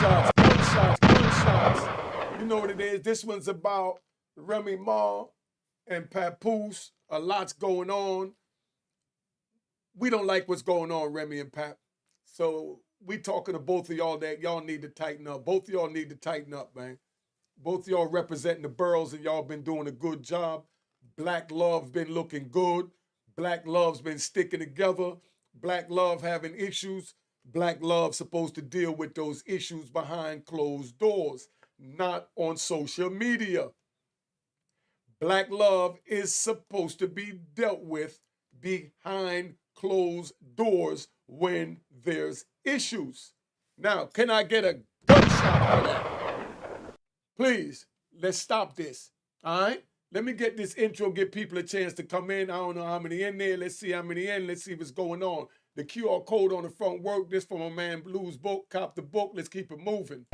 Gunshots, gunshots, gunshots. You know what it is? This one's about Remy Ma and Papoose. A lot's going on. We don't like what's going on, Remy and Pap. So we talking to both of y'all that y'all need to tighten up. Both of y'all need to tighten up, man. Both of y'all representing the boroughs and y'all been doing a good job. Black love been looking good. Black love's been sticking together. Black love having issues. Black love supposed to deal with those issues behind closed doors, not on social media. Black love is supposed to be dealt with behind closed doors when there's issues. Now, can I get a gunshot for that? Please, let's stop this. All right? Let me get this intro, give people a chance to come in. I don't know how many in there. Let's see how many in. Let's see what's going on. The QR code on the front work. This from my man Blue's book. Cop the book. Let's keep it moving.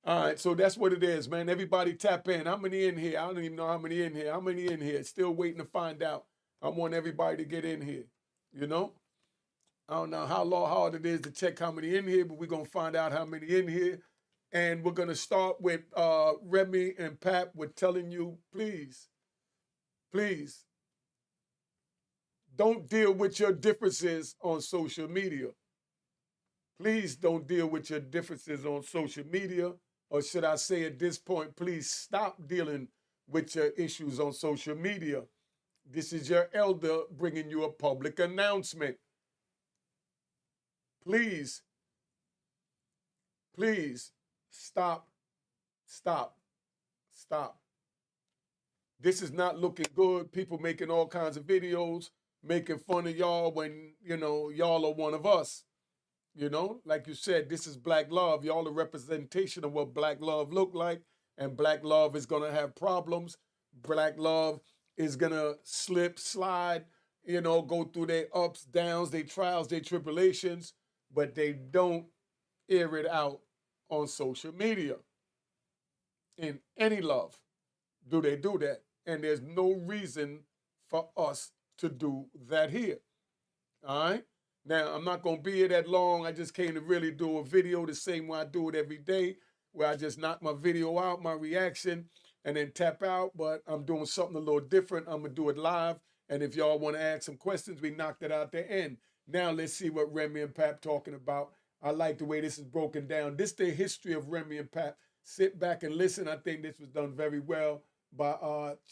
All right, so that's what it is, man. Everybody tap in. How many in here? I don't even know how many in here. How many in here? Still waiting to find out. I want everybody to get in here, you know? I don't know how hard it is to check how many in here, but we're going to find out how many in here. And we're going to start with Remy and Pap with telling you, please, don't deal with your differences on social media. Please don't deal with your differences on social media. Or should I say at this point, please stop dealing with your issues on social media. This is your elder bringing you a public announcement. Please stop. This is not looking good. People making all kinds of videos, making fun of y'all when, you know, y'all are one of us. You know, like you said, this is black love. Y'all a representation of what black love look like. And black love is going to have problems. Black love is going to slip, slide, you know, go through their ups, downs, their trials, their tribulations. But they don't air it out on social media. In any love, do they do that? And there's no reason for us to do that here. All right? Now, I'm not going to be here that long. I just came to really do a video the same way I do it every day, where I just knock my video out, my reaction, and then tap out. But I'm doing something a little different. I'm going to do it live. And if y'all want to ask some questions, we knocked it out the end. Now, let's see what Remy and Pap talking about. I like the way this is broken down. This is the history of Remy and Pap. Sit back and listen. I think this was done very well by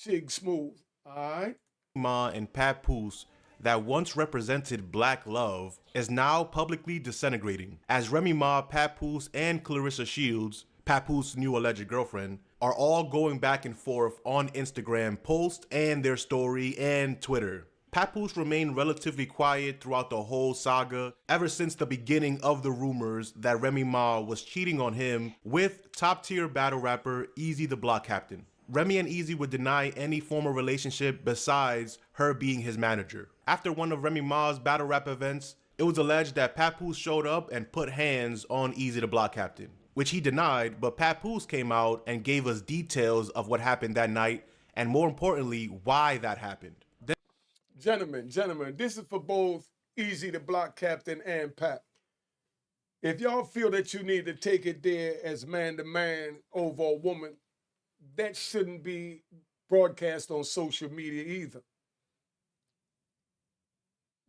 Chig Smooth. All right? Ma and Papoose that once represented black love is now publicly disintegrating, as Remy Ma, Papoose, and Claressa Shields, Papoose' new alleged girlfriend, are all going back and forth on Instagram posts and their story and Twitter. Papoose remained relatively quiet throughout the whole saga ever since the beginning of the rumors that Remy Ma was cheating on him with top-tier battle rapper Eazy the Block Captain. Remy and Eazy would deny any former relationship besides her being his manager. After one of Remy Ma's battle rap events, it was alleged that Papoose showed up and put hands on Eazy the Block Captain, which he denied, but Papoose came out and gave us details of what happened that night, and more importantly, why that happened. Gentlemen, this is for both Eazy the Block Captain and Pap. If y'all feel that you need to take it there as man to man over a woman, that shouldn't be broadcast on social media either.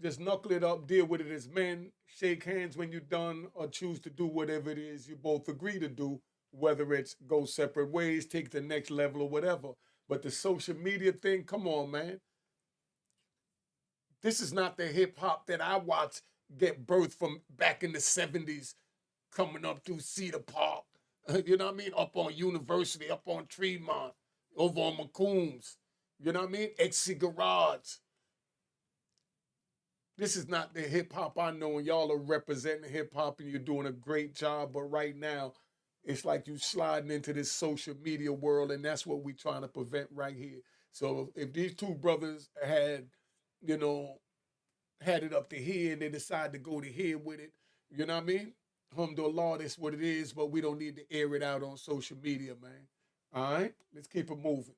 Just knuckle it up, deal with it as men, shake hands when you're done, or choose to do whatever it is you both agree to do, whether it's go separate ways, take the next level or whatever. But the social media thing, come on, man. This is not the hip hop that I watched get birth from back in the 70s, coming up through Cedar Park. You know what I mean? Up on University, up on Tremont, over on McCombs. You know what I mean? XC Garage. This is not the hip hop I know, and y'all are representing hip hop and you're doing a great job. But right now, it's like you sliding into this social media world, and that's what we're trying to prevent right here. So if these two brothers had, you know, had it up to here and they decide to go to here with it, you know what I mean? Alhamdulillah, that's what it is, but we don't need to air it out on social media, man. All right? Let's keep it moving.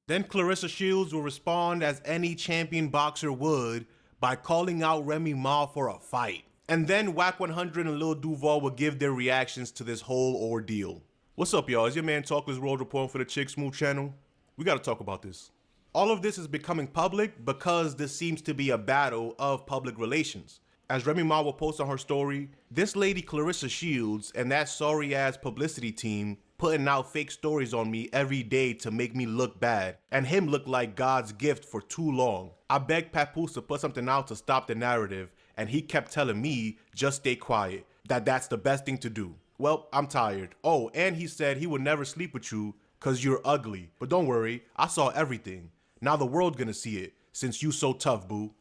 Then Claressa Shields will respond as any champion boxer would by calling out Remy Ma for a fight. And then Whack 100 and Lil Duval will give their reactions to this whole ordeal. What's up, y'all? It's your man Talkless World reporting for the Chick Smooth channel. We gotta talk about this. All of this is becoming public because this seems to be a battle of public relations. As Remy Ma will post on her story, this lady Claressa Shields and that sorry-ass publicity team putting out fake stories on me every day to make me look bad, and him look like God's gift for too long. I begged Papoose to put something out to stop the narrative, and he kept telling me, just stay quiet, that's the best thing to do. Well, I'm tired. Oh, and he said he would never sleep with you cause you're ugly. But don't worry, I saw everything. Now the world gonna see it, since you so tough, boo.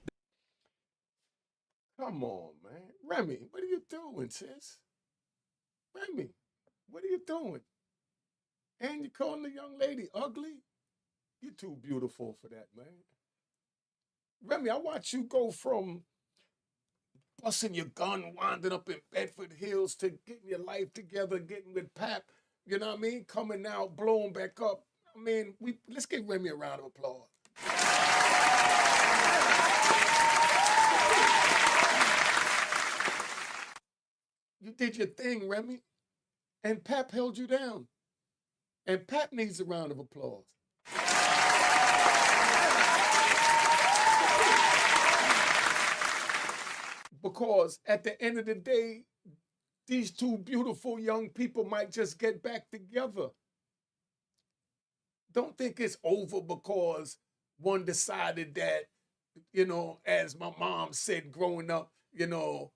Come on, man. Remy, what are you doing, sis? Remy, what are you doing? And you calling the young lady ugly? You're too beautiful for that, man. Remy, I watch you go from busting your gun, winding up in Bedford Hills to getting your life together, getting with Pap, you know what I mean? Coming out, blowing back up. I mean, let's give Remy a round of applause. You did your thing, Remy, and Pap held you down. And Pap needs a round of applause. Because at the end of the day, these two beautiful young people might just get back together. Don't think it's over because one decided that, you know, as my mom said growing up, you know,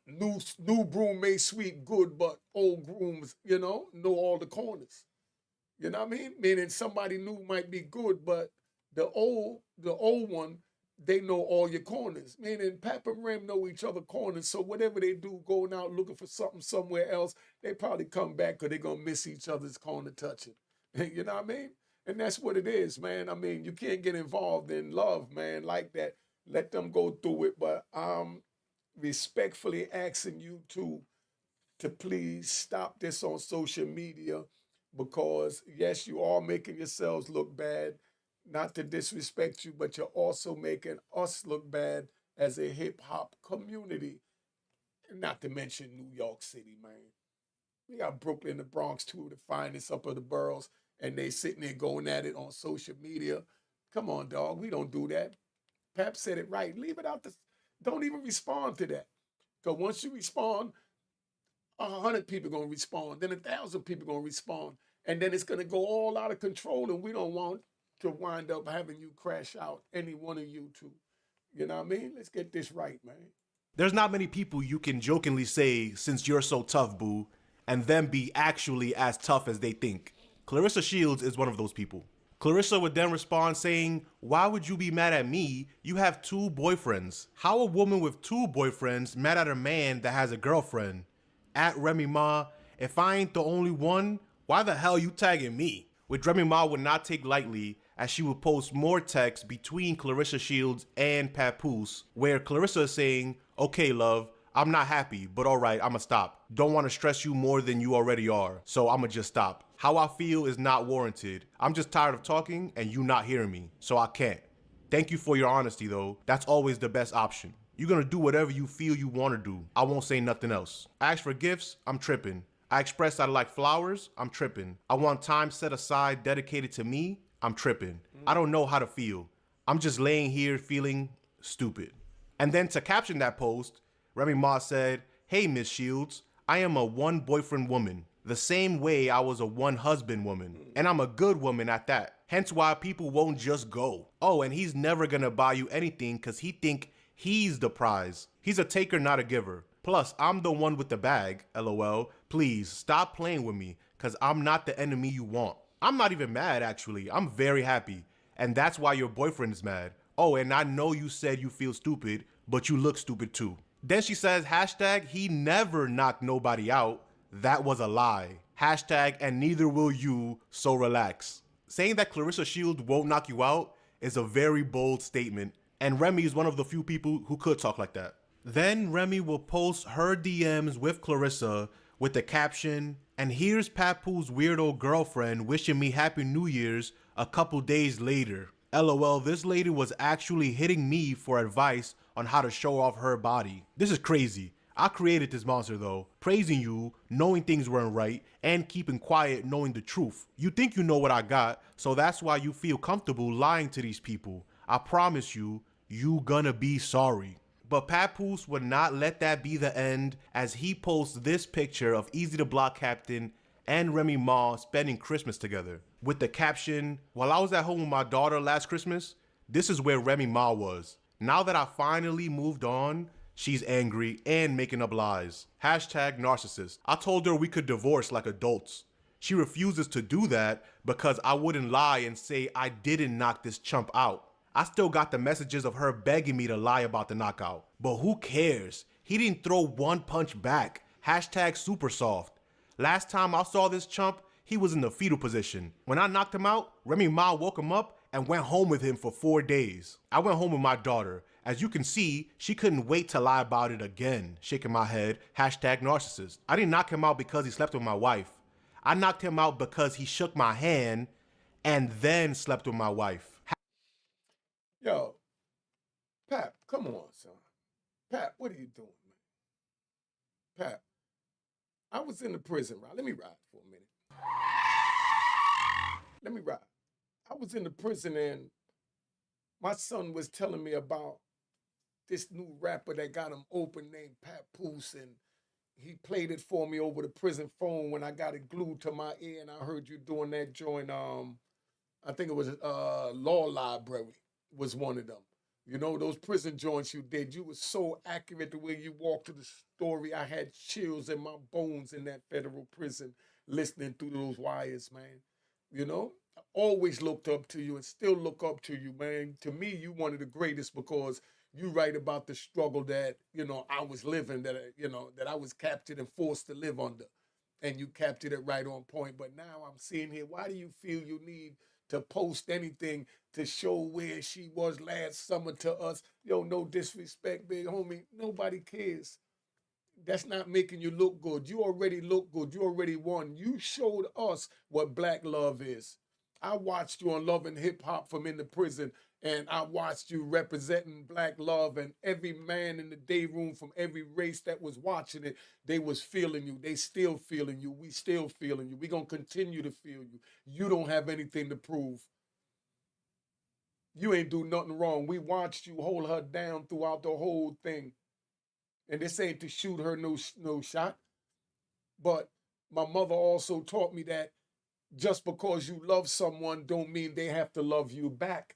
new broom may sweep good, but old grooms, you know all the corners. You know what I mean? Meaning somebody new might be good, but the old one, they know all your corners. Meaning Pap and Rem know each other corners, so whatever they do, going out looking for something somewhere else, they probably come back because they're going to miss each other's corner touching. You know what I mean? And that's what it is, man. I mean, you can't get involved in love, man, like that. Let them go through it, but I'm respectfully asking you to please stop this on social media because, yes, you are making yourselves look bad. Not to disrespect you, but you're also making us look bad as a hip-hop community. Not to mention New York City, man. We got Brooklyn, the Bronx, two of the finest up of the boroughs, and they sitting there going at it on social media. Come on, dog. We don't do that. Pap said it right. Leave it out. Don't even respond to that. Because once you respond, 100 people going to respond. Then 1,000 people going to respond. And then it's going to go all out of control, and we don't want to wind up having you crash out, any one of you two. You know what I mean? Let's get this right, man. There's not many people you can jokingly say, since you're so tough, boo, and then be actually as tough as they think. Claressa Shields is one of those people. Claressa would then respond saying, why would you be mad at me? You have 2 boyfriends. How a woman with 2 boyfriends mad at a man that has a girlfriend? At Remy Ma, if I ain't the only one, why the hell you tagging me? Which Remy Ma would not take lightly, as she would post more texts between Claressa Shields and Papoose, where Claressa is saying, okay, love, I'm not happy, but alright, I'ma stop. Don't want to stress you more than you already are, so I'ma just stop. How I feel is not warranted. I'm just tired of talking and you not hearing me, so I can't. Thank you for your honesty though. That's always the best option. You're gonna do whatever you feel you wanna do. I won't say nothing else. I ask for gifts, I'm tripping. I express I like flowers, I'm tripping. I want time set aside dedicated to me, I'm tripping. I don't know how to feel. I'm just laying here feeling stupid. And then to caption that post, Remy Ma said, hey Miss Shields, I am a 1 boyfriend woman. The same way I was a 1 husband woman. And I'm a good woman at that. Hence why people won't just go. Oh, and he's never gonna buy you anything cause he think he's the prize. He's a taker, not a giver. Plus, I'm the one with the bag, LOL. Please, stop playing with me, cause I'm not the enemy you want. I'm not even mad, actually. I'm very happy. And that's why your boyfriend is mad. Oh, and I know you said you feel stupid, but you look stupid too. Then she says, hashtag, he never knocked nobody out. that was a lie. Hashtag, and neither will you, so relax. Saying that Claressa Shields won't knock you out is a very bold statement, and Remy is one of the few people who could talk like that. Then Remy will post her DMs with Claressa with the caption, and here's Papoose' weirdo girlfriend wishing me Happy New Year's a couple days later. LOL, this lady was actually hitting me for advice on how to show off her body. This is crazy. I created this monster though, praising you, knowing things weren't right, and keeping quiet knowing the truth. You think you know what I got, so that's why you feel comfortable lying to these people. I promise you, you gonna be sorry. But Papoose would not let that be the end, as he posts this picture of Easy to Block Captain and Remy Ma spending Christmas together. With the caption, while I was at home with my daughter last Christmas, this is where Remy Ma was. Now that I finally moved on, she's angry and making up lies. Hashtag narcissist. I told her we could divorce like adults. She refuses to do that because I wouldn't lie and say I didn't knock this chump out. I still got the messages of her begging me to lie about the knockout. But who cares? He didn't throw one punch back. Hashtag super soft. Last time I saw this chump, he was in the fetal position. When I knocked him out, Remy Ma woke him up and went home with him for 4 days. I went home with my daughter. As you can see, she couldn't wait to lie about it again. Shaking my head, hashtag narcissist. I didn't knock him out because he slept with my wife. I knocked him out because he shook my hand and then slept with my wife. Yo, Pap, come on, son. Pap, what are you doing, man? Pap, I was in the prison, right? Let me ride for a minute. Let me ride. I was in the prison and my son was telling me about this new rapper that got him open named Papoose, and he played it for me over the prison phone when I got it glued to my ear, and I heard you doing that joint. I think it was Law Library was one of them. You know, those prison joints you did, you were so accurate the way you walked to the story. I had chills in my bones in that federal prison listening through those wires, man. You know, I always looked up to you and still look up to you, man. To me, you one of the greatest because you write about the struggle that, you know, I was living, that, you know, that I was captured and forced to live under. And you captured it right on point. But now I'm seeing here, why do you feel you need to post anything to show where she was last summer to us? Yo, no disrespect, big homie. Nobody cares. That's not making you look good. You already look good. You already won. You showed us what black love is. I watched you on Love and Hip Hop from in the prison, and I watched you representing black love, and every man in the day room from every race that was watching it, they was feeling you. They still feeling you. We still feeling you. We gonna continue to feel you. You don't have anything to prove. You ain't do nothing wrong. We watched you hold her down throughout the whole thing. And this ain't to shoot her no shot. But my mother also taught me that just because you love someone don't mean they have to love you back.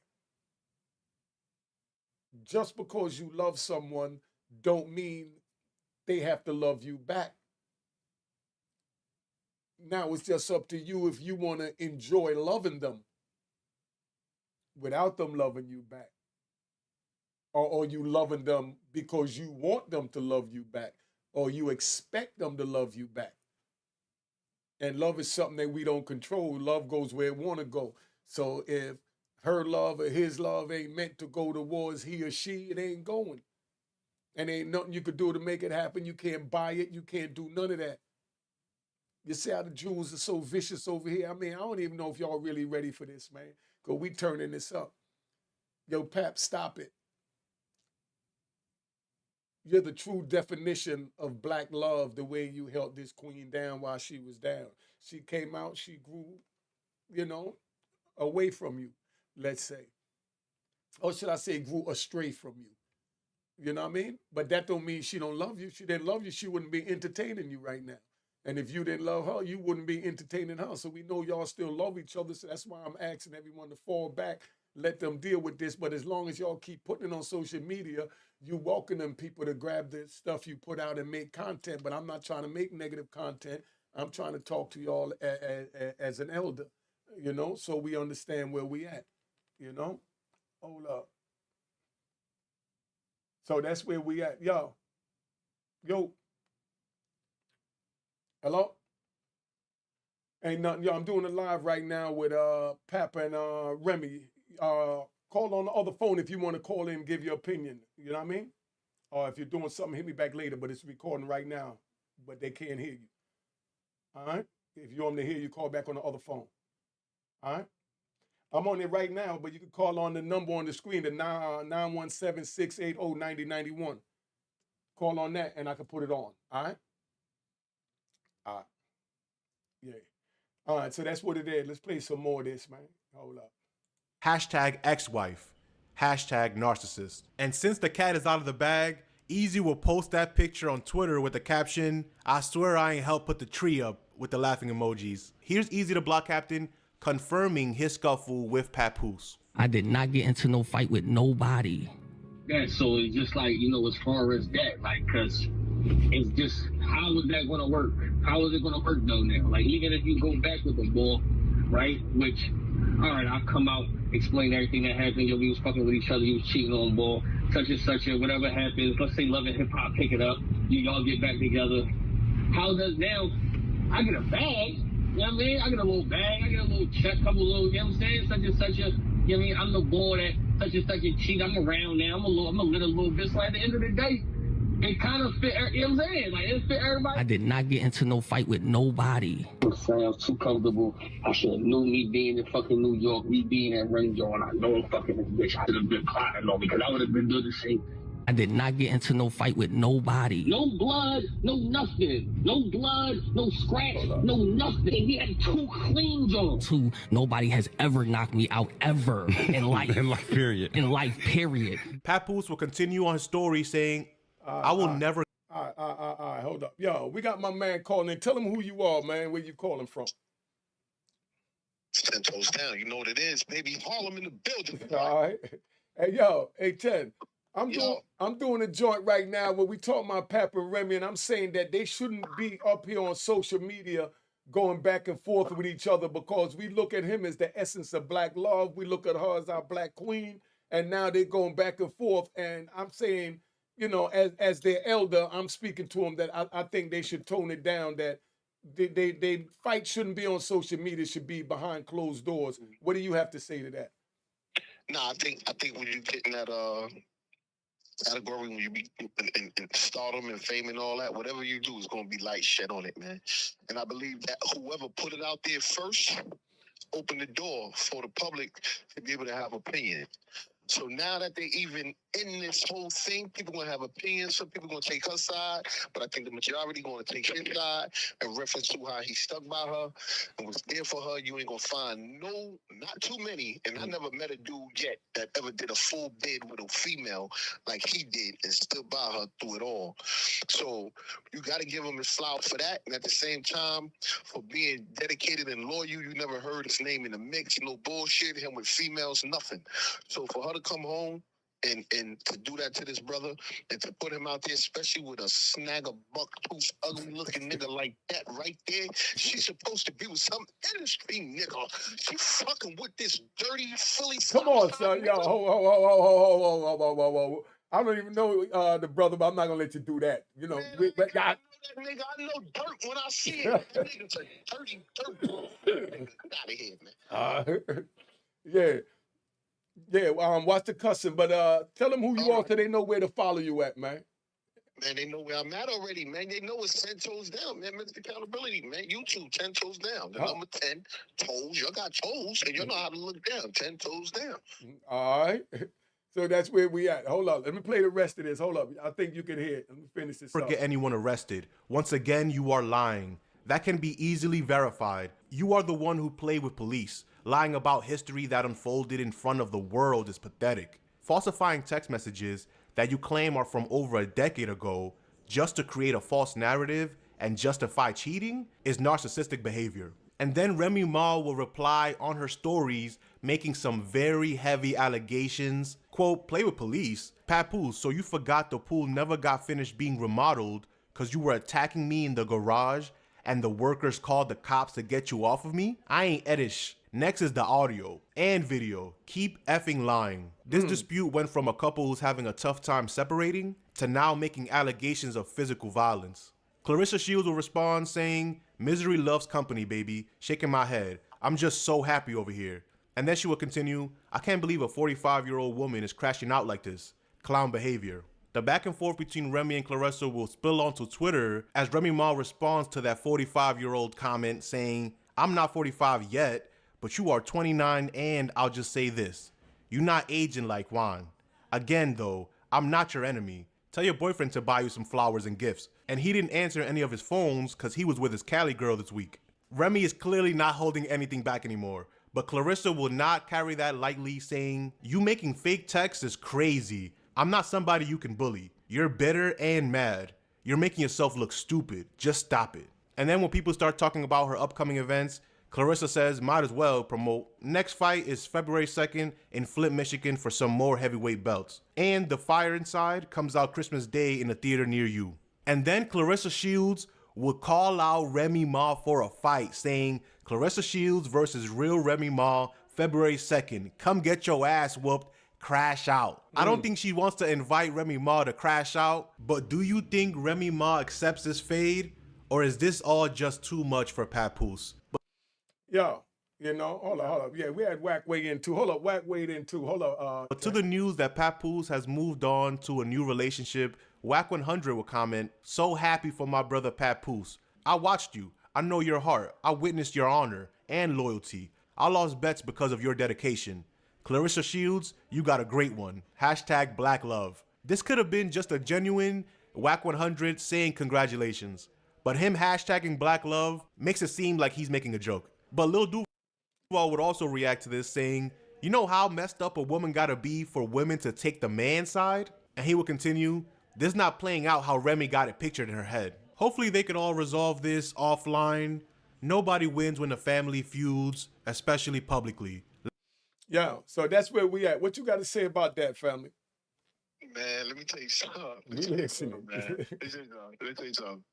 Just because you love someone don't mean they have to love you back. Now it's just up to you if you want to enjoy loving them without them loving you back. Or you loving them because you want them to love you back, or you expect them to love you back. And love is something that we don't control. Love goes where it want to go. So if her love or his love ain't meant to go towards he or she, it ain't going. And ain't nothing you could do to make it happen. You can't buy it. You can't do none of that. You see how the Jews are so vicious over here? I mean, I don't even know if y'all really ready for this, man. Because we turning this up. Yo, Pap, stop it. You're the true definition of black love, the way you held this queen down while she was down. She came out, she grew, you know, away from you, let's say. Or should I say grew astray from you. You know what I mean? But that don't mean she don't love you. She didn't love you, she wouldn't be entertaining you right now. And if you didn't love her, you wouldn't be entertaining her. So we know y'all still love each other. So that's why I'm asking everyone to fall back, let them deal with this. But as long as y'all keep putting it on social media, you welcoming people to grab the stuff you put out and make content. But I'm not trying to make negative content. I'm trying to talk to y'all as an elder, you know, so we understand where we at, you know. Hold up. So that's where we at. Yo, Hello? Ain't nothing. Yo, I'm doing a live right now with Papa and Remy. Call on the other phone if you want to call in and give your opinion. You know what I mean? Or if you're doing something, hit me back later, but it's recording right now. But they can't hear you. All right? If you want them to hear you, call back on the other phone. All right? I'm on it right now, but you can call on the number on the screen, the 917-680-9091. Call on that, and I can put it on. All right? All right. Yeah. All right, so that's what it is. Let's play some more of this, man. Hold up. Hashtag ex-wife. Hashtag narcissist. And since the cat is out of the bag, Easy will post that picture on Twitter with the caption, "I swear I ain't helped put the tree up," with the laughing emojis. Here's Easy the Block Captain confirming his scuffle with Papoose. I did not get into no fight with nobody. Yeah, so it's just like, as far as that, like, because it's just, how is that going to work? How is it going to work, though, now? Like, even if you go back with the ball, right, which, all right, I'll come out, explain everything that happened. We was fucking with each other, you was cheating on ball, such and such, and whatever happens, let's say Love and Hip Hop pick it up, y'all get back together. How does now, I get a bag, you know what I mean? I get a little bag, I get a little check, couple little, you know what I'm saying? Such and such a, you know what I mean? I'm the boy that such and such a cheat. I'm around now. I'm a little bit. So at the end of the day, it kind of fit, you know what I'm saying? Like, it fit everybody. I did not get into no fight with nobody. It sounds too comfortable. I should have knew me being in fucking New York, me being at Ranger, and I know I'm fucking this bitch. I should have been plotting on me because I would have been doing the same thing. I did not get into no fight with nobody. No blood, no nothing. No blood, no scratch, no nothing. He had 2 clean joints. 2, nobody has ever knocked me out ever in life. In life, period. In life, period. Papoose will continue on his story saying, I will never. All right, hold up. Yo, we got my man calling in. Tell him who you are, man, where you calling from. 10 toes down. You know what it is, baby. Harlem in the building. All right. Hey, yo, hey, Ted. I'm doing a joint right now where we talking about Papa and Remy, and I'm saying that they shouldn't be up here on social media going back and forth with each other because we look at him as the essence of black love. We look at her as our black queen, and now they're going back and forth. And I'm saying, as their elder, I'm speaking to them that I think they should tone it down, that they fight shouldn't be on social media, should be behind closed doors. What do you have to say to that? Nah, I think when you get in that category, when you be in stardom and fame and all that, whatever you do is going to be light shed on it, man. And I believe that whoever put it out there first opened the door for the public to be able to have opinion. So now that they even in this whole thing, people going to have opinions. Some people going to take her side, but I think the majority going to take his side in reference to how he stuck by her and was there for her. You ain't going to find not too many, and I never met a dude yet that ever did a full bid with a female like he did and stood by her through it all. So you got to give him his flowers for that, and at the same time, for being dedicated and loyal. You never heard his name in the mix, no bullshit, him with females, nothing. So for her to come home and to do that to this brother and to put him out there, especially with a snag of buck tooth, ugly looking nigga like that right there, she's supposed to be with some industry nigga. She fucking with this dirty Philly. Come on, son. Yo, ho. I don't even know the brother, but I'm not gonna let you do that. Man, I know that nigga. I know dirt when I see it. That nigga's a dirty dirt. Get out of here, man. Yeah. Watch the cussing, but tell them who you are so they know where to follow you at, man. Man, they know where I'm at already, man. They know it's 10 toes down, man. Mr. Accountability, man. YouTube, 10 toes down. The number 10, toes. You got toes, and you know how to look down. 10 toes down. All right. So that's where we at. Hold up. Let me play the rest of this. Hold up. I think you can hear it. Let me finish this up. Get anyone arrested. Once again, you are lying. That can be easily verified. You are the one who played with police. Lying about history that unfolded in front of the world is pathetic. Falsifying text messages that you claim are from over a decade ago just to create a false narrative and justify cheating is narcissistic behavior. And then Remy Ma will reply on her stories making some very heavy allegations. Quote, play with police? Papoose, so you forgot the pool never got finished being remodeled because you were attacking me in the garage and the workers called the cops to get you off of me? I ain't Edish. Next is the audio and video. Keep effing lying. This dispute went from a couple who's having a tough time separating to now making allegations of physical violence. Claressa Shields will respond saying, "Misery loves company, baby. Shaking my head. I'm just so happy over here." And then she will continue, "I can't believe a 45-year-old woman is crashing out like this. Clown behavior." The back and forth between Remy and Claressa will spill onto Twitter as Remy Ma responds to that 45-year-old comment saying, "I'm not 45 yet, but you are 29 and I'll just say this. You not aging like wine. Again though, I'm not your enemy. Tell your boyfriend to buy you some flowers and gifts." And he didn't answer any of his phones because he was with his Cali girl this week. Remy is clearly not holding anything back anymore, but Claressa will not carry that lightly, saying, "You making fake texts is crazy. I'm not somebody you can bully. You're bitter and mad. You're making yourself look stupid. Just stop it." And then when people start talking about her upcoming events, Claressa says, might as well promote. Next fight is February 2nd in Flint, Michigan for some more heavyweight belts. And The Fire Inside comes out Christmas Day in a theater near you. And then Claressa Shields would call out Remy Ma for a fight, saying, "Claressa Shields versus real Remy Ma, February 2nd. Come get your ass whooped. Crash out." I don't think she wants to invite Remy Ma to crash out, but do you think Remy Ma accepts this fade? Or is this all just too much for Papoose? Yo, hold up. Yeah, we had Wack weigh in too. Wack weighed in too. But to the news that Papoose has moved on to a new relationship, Wack 100 will comment, "So happy for my brother Papoose. I watched you. I know your heart. I witnessed your honor and loyalty. I lost bets because of your dedication. Claressa Shields, you got a great one. Hashtag Black Love." This could have been just a genuine Wack 100 saying congratulations, but him hashtagging Black Love makes it seem like he's making a joke. But Lil Duval would also react to this saying, "You know how messed up a woman gotta be for women to take the man's side?" And he would continue, "This not playing out how Remy got it pictured in her head." Hopefully they could all resolve this offline. Nobody wins when the family feuds, especially publicly. Yeah, so that's where we at. What you got to say about that, family? Man, let me tell you something. We listening. Man. Let me tell you something.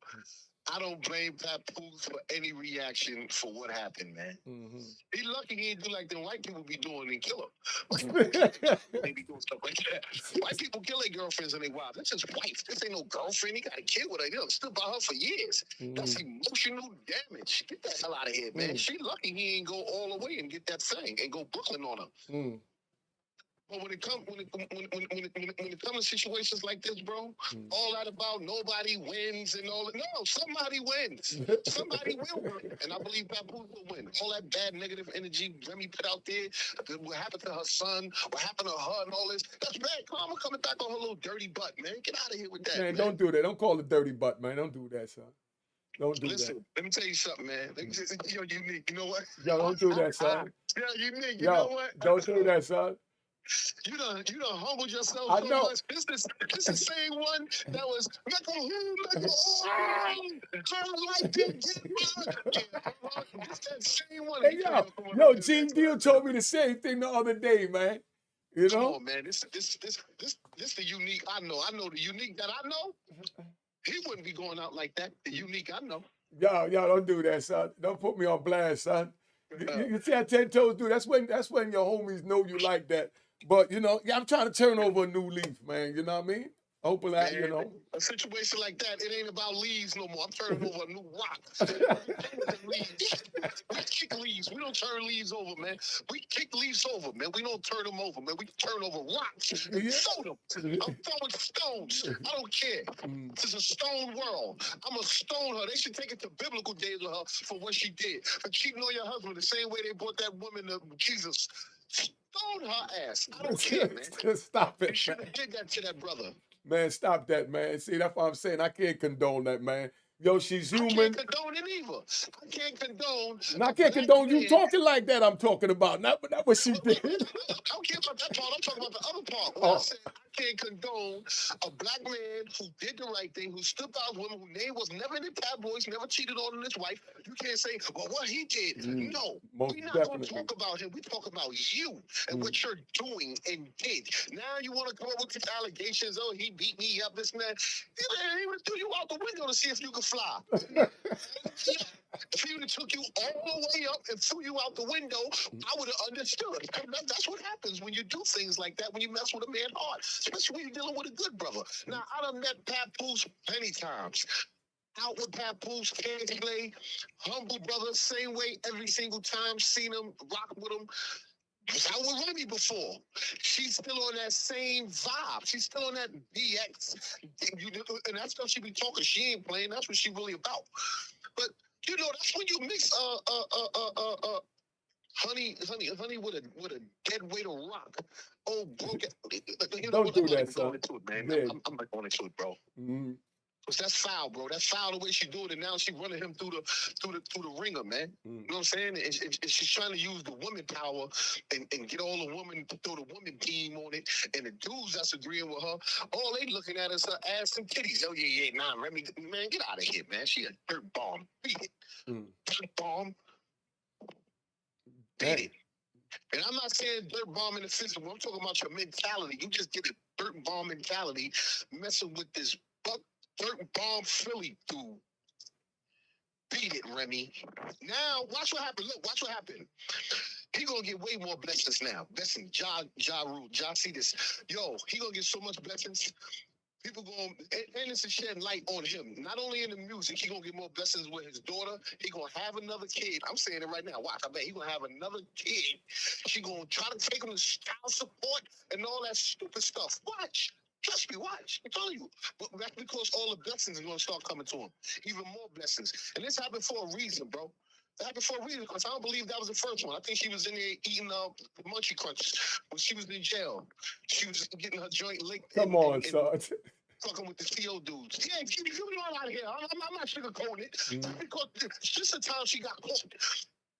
I don't blame Papoose for any reaction for what happened, man. Mm-hmm. He lucky he didn't do like them white people be doing and kill him. They be doing stuff like that. White people kill their girlfriends and their wives. That's his wife. This ain't no girlfriend. He got a kid with her. He stood by her for years. That's emotional damage. Get the hell out of here, man. She lucky he ain't go all the way and get that thing and go Brooklyn on her. But when it comes to situations like this, bro, all that about nobody wins and all that. No, somebody wins. Somebody will win. And I believe Papoose will win. All that bad negative energy Remy put out there, what happened to her son, what happened to her and all this, that's bad karma coming back on her little dirty butt, man. Get out of here with that. Man, don't do that. Don't call it dirty butt, man. Don't do that, son. Don't do Listen, let me tell you something, man. You're unique. You know what? Yo, don't do that, son. You're unique. You know what? Don't do that, son. You done humbled yourself I so know. much. This the same one that was Mecca, like this that same one. Hey, yo, Gene Deal told me the same thing the other day, man. You know? Come on, man. This the unique I know. I know the unique that I know. He wouldn't be going out like that. The unique I know. Yo, don't do that, son. Don't put me on blast, son. You see how 10 Toes do? That's when your homies know you like that. But, I'm trying to turn over a new leaf, man. You know what I mean? Hopefully, a situation like that, it ain't about leaves no more. I'm turning over a new rock. We kick leaves. We don't turn leaves over, man. We kick leaves over, man. We don't turn them over, man. We turn over rocks. Yeah. Throw them. I'm throwing stones. I don't care. This is a stone world. I'm going to stone her. They should take it to biblical days with her for what she did. For cheating on your husband the same way they brought that woman to Jesus. Stone her ass. I don't care, man. Just stop it. You should have did that to that brother. Man, stop that, man. See, that's what I'm saying. I can't condone that, man. Yo, she's human. I can't condone it either. I can't condone. And I can't condone you talking like that. I'm talking about not what she did. I don't care about that part. I'm talking about the other part. When I said I can't condone a black man who did the right thing, who stood by a woman whose name was never in the tabloids, never cheated on his wife. You can't say, well, what he did. No, we're not going to talk about him. We talk about you and what you're doing and did. Now you want to come up with these allegations. Oh, he beat me up, this and that. He would threw you out the window to see if you could fly. If he would have took you all the way up and threw you out the window, I would have understood. That's what happens when you do things like that, when you mess with a man's heart, especially when you're dealing with a good brother. Now, I done met Papoose many times. out with Papoose, can't play. Humble brother, same way every single time. Seen him, rock with him. Was out with Remy before. She's still on that same vibe. She's still on that DX. And that stuff she be talking, she ain't playing. That's what she really about. But you know, that's when you mix honey with a dead weight of rock. Oh, broken. You know Don't what? do I'm not that, even son. going into it, man. Yeah. I'm not going into it, bro. Mm-hmm. Cause that's foul, bro. That's foul the way she do it, and now she running him through the ringer, man. You know what I'm saying? And she's trying to use the woman power and get all the women to throw the woman team on it, and the dudes that's agreeing with her, all they looking at is her ass and titties. Oh yeah, nah, Remy, man, get out of here, man. She a dirt bomb. Beat it, dirt bomb. Beat it. And I'm not saying dirt bomb in the physical. I'm talking about your mentality. You just get a dirt bomb mentality messing with this dirt bomb Philly dude. Beat it, Remy. Now, watch what happened. Look, watch what happened. He gonna get way more blessings now. Listen, Ja Rule, Ja, see this. Yo, he gonna get so much blessings. People going, and it's a shedding light on him. Not only in the music, he gonna get more blessings with his daughter. He gonna have another kid. I'm saying it right now. Watch, I bet he gonna have another kid. She gonna try to take him to child support and all that stupid stuff. Watch. Trust me, watch. I'm telling you. But that's because all the blessings are gonna start coming to him. Even more blessings. And this happened for a reason, bro. It happened for a reason, because I don't believe that was the first one. I think she was in there eating Munchie Crunches when she was in jail. She was getting her joint licked. Come on, son. Fucking with the CO dudes. Yeah, you know out of here. I'm not sugarcoating it. Because it's just the time she got caught.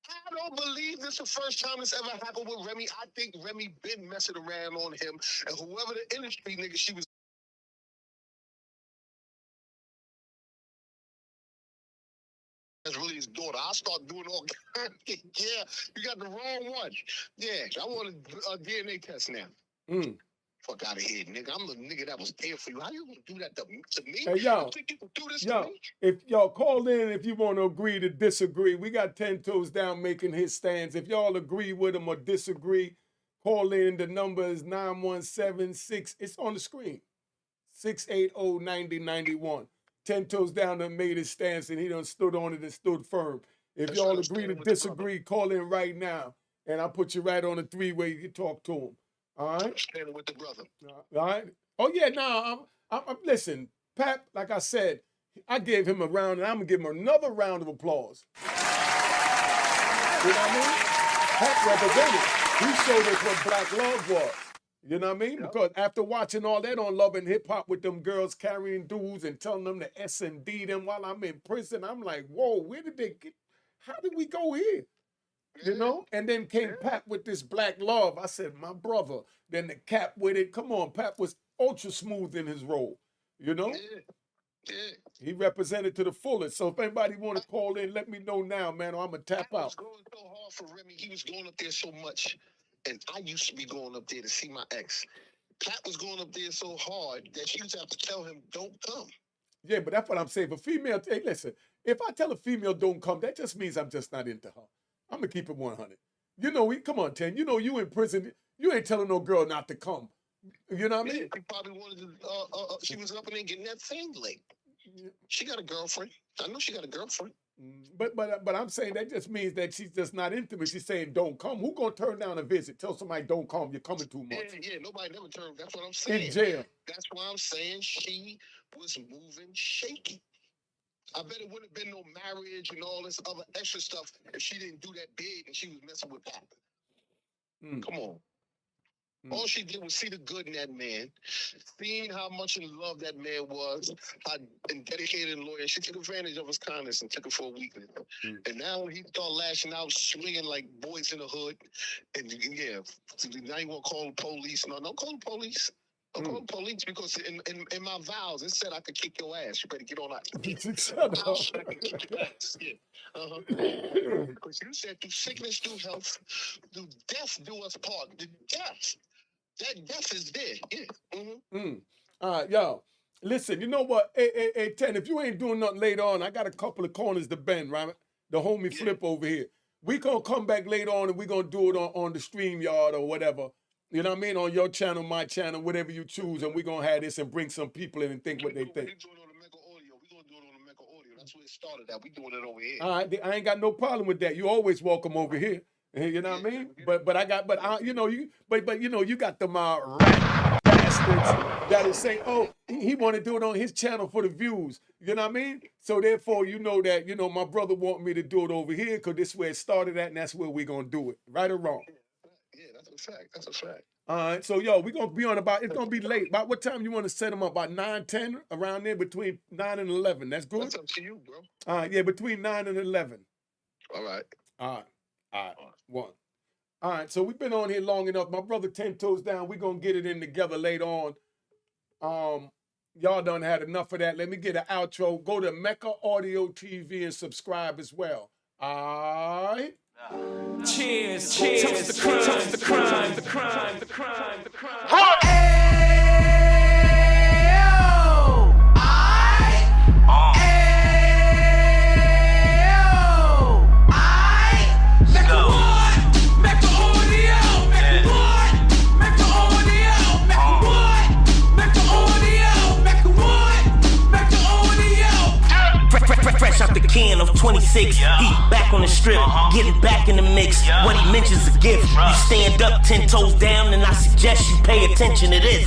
I don't believe this is the first time this ever happened with Remy. I think Remy been messing around on him, and whoever the industry nigga she was. That's really his daughter. I'll start doing all kinds of things. Yeah, you got the wrong one. Yeah, I want a DNA test now. Fuck out of here, nigga. I'm the nigga that was there for you. How you gonna do that to me? Hey, yo, You think you can do this to me? if y'all call in if you want to agree to disagree. We got 10 Toes Down making his stands. If y'all agree with him or disagree, call in. The number is 9176. It's on the screen. 680-9091. 10 Toes Down done made his stance and he done stood on it and stood firm. If y'all agree to disagree, call in right now. And I'll put you right on the three-way you can talk to him. All right? Standing with the brother. All right. Oh yeah, I'm listen, Pap, like I said, I gave him a round and I'm gonna give him another round of applause. You know what I mean? Pap represented. He showed us what black love was. You know what I mean? Yep. Because after watching all that on Love and Hip Hop with them girls carrying dudes and telling them to S&D them while I'm in prison, I'm like, whoa, where did they get? How did we go here? You know, and then came Pap with this black love. I said, my brother. Then the Cap with it. Come on, Pap was ultra smooth in his role. You know, he represented to the fullest. So if anybody want to call in, let me know now, man, or I'm gonna tap out. Was going so hard for Remy. He was going up there so much, and I used to be going up there to see my ex. Pat was going up there so hard that she used to have to tell him, "Don't come." Yeah, but that's what I'm saying. For female, hey, listen, if I tell a female don't come, that just means I'm just not into her. I'm gonna keep it 100. You know, come on, 10. You know, you in prison. You ain't telling no girl not to come. You know what I mean? She probably wanted to. She was up in there getting that thing late. She got a girlfriend. I know she got a girlfriend. But I'm saying that just means that she's just not into me. She's saying don't come. Who gonna turn down a visit? Tell somebody don't come. You're coming too much. Yeah. Nobody never turned. That's what I'm saying. In jail. That's why I'm saying she was moving shaky. I bet it wouldn't have been no marriage and all this other extra stuff if she didn't do that big and she was messing with Pap. Come on. All she did was see the good in that man, seeing how much in love that man was, how dedicated and loyal. She took advantage of his kindness and took it for a weakness. And now when he started lashing out, swinging like boys in the hood, and yeah, now you want to call the police. No, don't call the police. Don't call the police because in my vows, it said I could kick your ass. You better get on that. Shut up. I could kick your ass. Yeah. Because you said through sickness, through health, through death, do us part. The death. That death is there. Yeah. All right, y'all. Listen, you know what? Hey, 10, if you ain't doing nothing later on, I got a couple of corners to bend, right? The homie Flip over here. We gonna come back later on and we gonna do it on the StreamYard or whatever. You know what I mean? On your channel, my channel, whatever you choose, and we gonna have this and bring some people in and think what they think. We're doing it on the Mecca audio. We're gonna do it on the Mecca audio. That's where it started at. We doing it over here. All right, I ain't got no problem with that. You always welcome over here. You know what I mean? But you know, you got them rat bastards that'll say, oh, he want to do it on his channel for the views. You know what I mean? So therefore, you know that, you know, my brother want me to do it over here because this is where it started at, and that's where we're gonna do it. Right or wrong? Yeah, that's a fact. That's a fact. All right, so yo, we're gonna be on about, it's gonna be late. About what time you want to set them up? About 9, 10, around there, between 9 and 11. That's good? That's up to you, bro. All right, yeah, between 9 and 11. All right. All right, one. All right, so we've been on here long enough. My brother 10 Toes Down, we're gonna get it in together later on. Y'all done had enough of that. Let me get an outro. Go to Mecca Audio TV and subscribe as well. All right. Cheers, cheers, toast the crime, toast the crime, the crime, the crime, the crime. Fresh out the can of 26, he back on the strip, getting back in the mix. What he mentions a gift. You stand up 10 toes down, and I suggest you pay attention to this.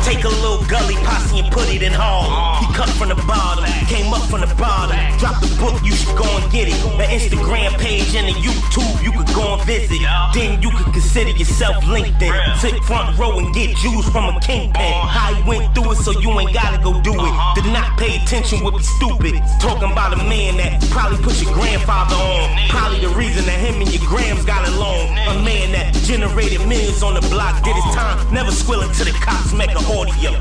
Take a little gully posse and put it in hall. He cut from the bottom, came up from the bottom. Drop the book, you should go and get it. The Instagram page and the YouTube, you could go and visit. Then you could consider yourself LinkedIn. Sit front row and get Jews from a kingpin. How he went through it, so you ain't gotta go do it. Did not pay attention would be stupid. Talking about a man that probably put your grandfather on. Probably the reason that him and your grams got along. A man that generated millions on the block, did his time, never squilling to the cops, Mecca Audio.